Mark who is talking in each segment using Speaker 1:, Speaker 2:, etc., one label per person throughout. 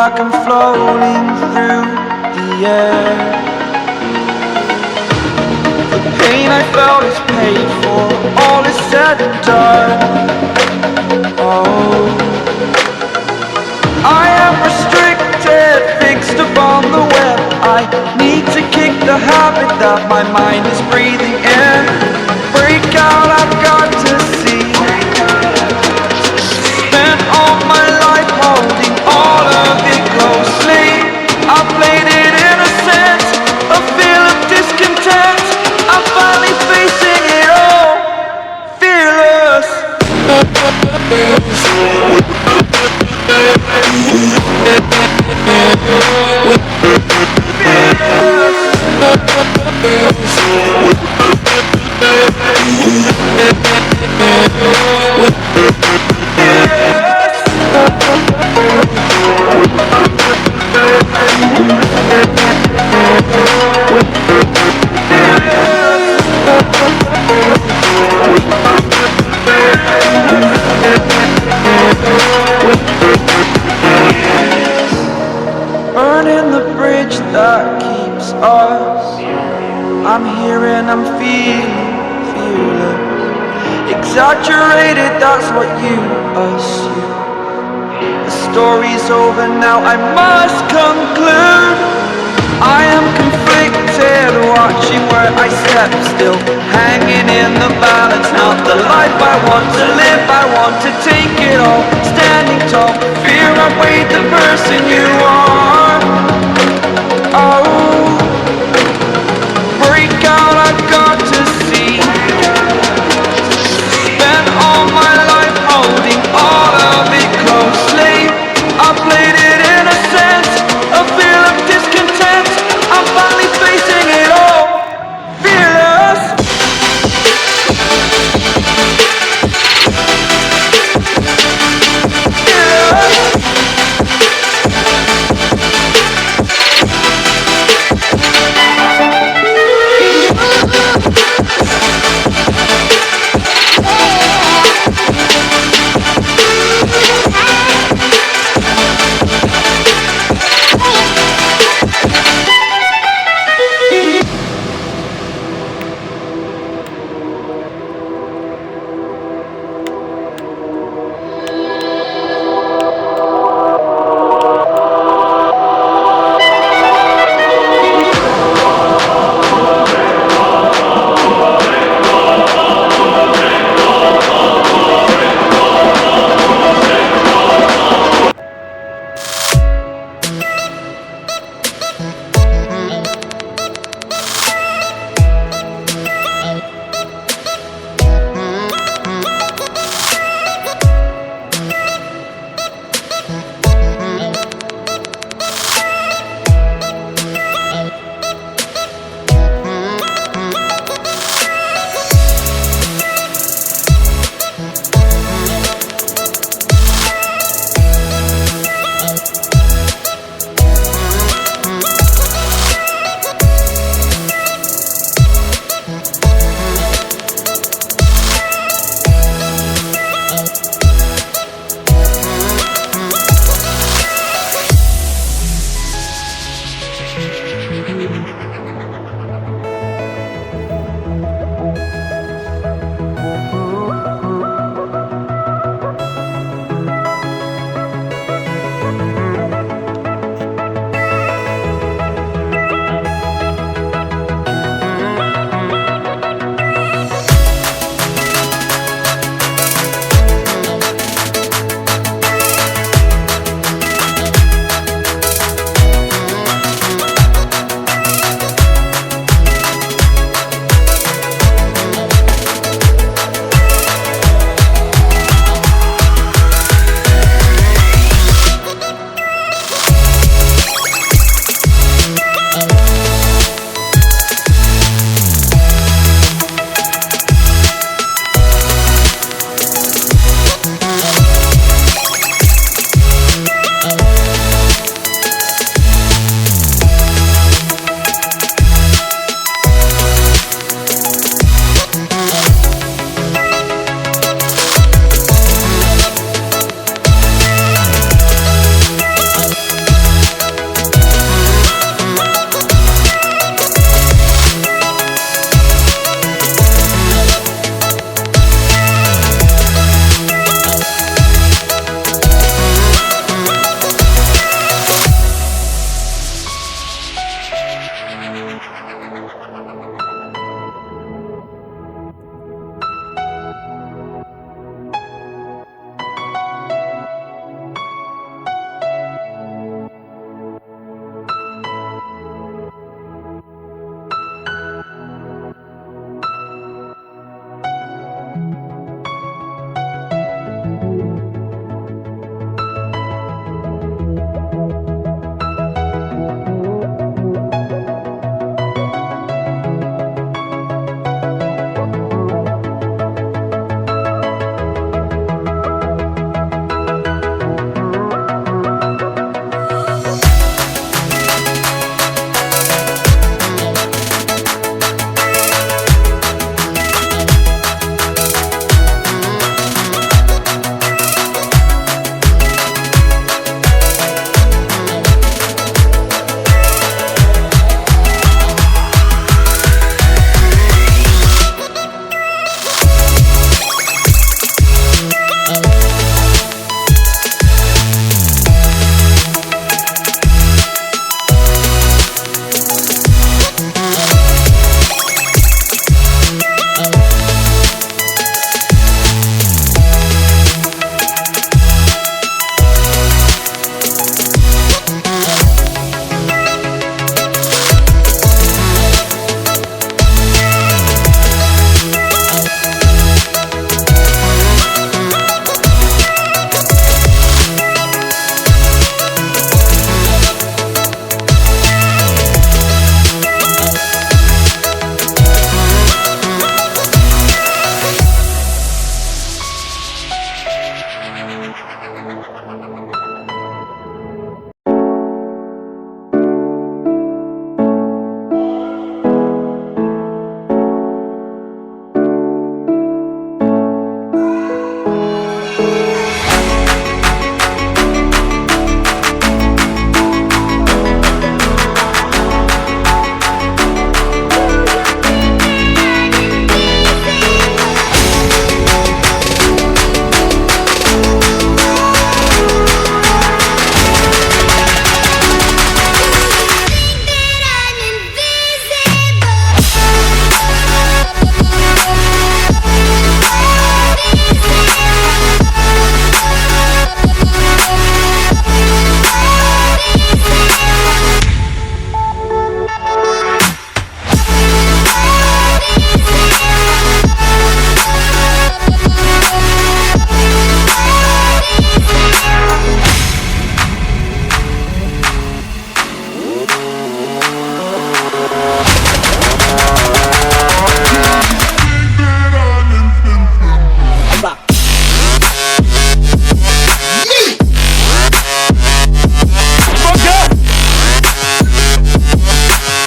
Speaker 1: like I'm floating through the air. The pain I felt is paid for, all is said and done. Oh, I am restricted, fixed upon the web. I need to kick the habit that my mind is breathing in. Break out, I've got to see. Spent all my life holding all of it closely. I played it innocent, a feel of discontent. I'm finally facing it all, fearless. Burning the bridge that keeps us. I'm here and I'm feeling fearless. Exaggerated, that's what you assume. The story's over now, I must conclude. I am conflicted, watching where I step still, hanging in the balance. Not the life I want to live, I want to take it all. Standing tall, fear I weighed the person you are. Oh, break out, I've got to see. Spent all my life holding all of it closely. I played it innocent, a feel of discontent. I'm finally facing it all, fearless. Fearless.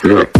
Speaker 2: Yeah.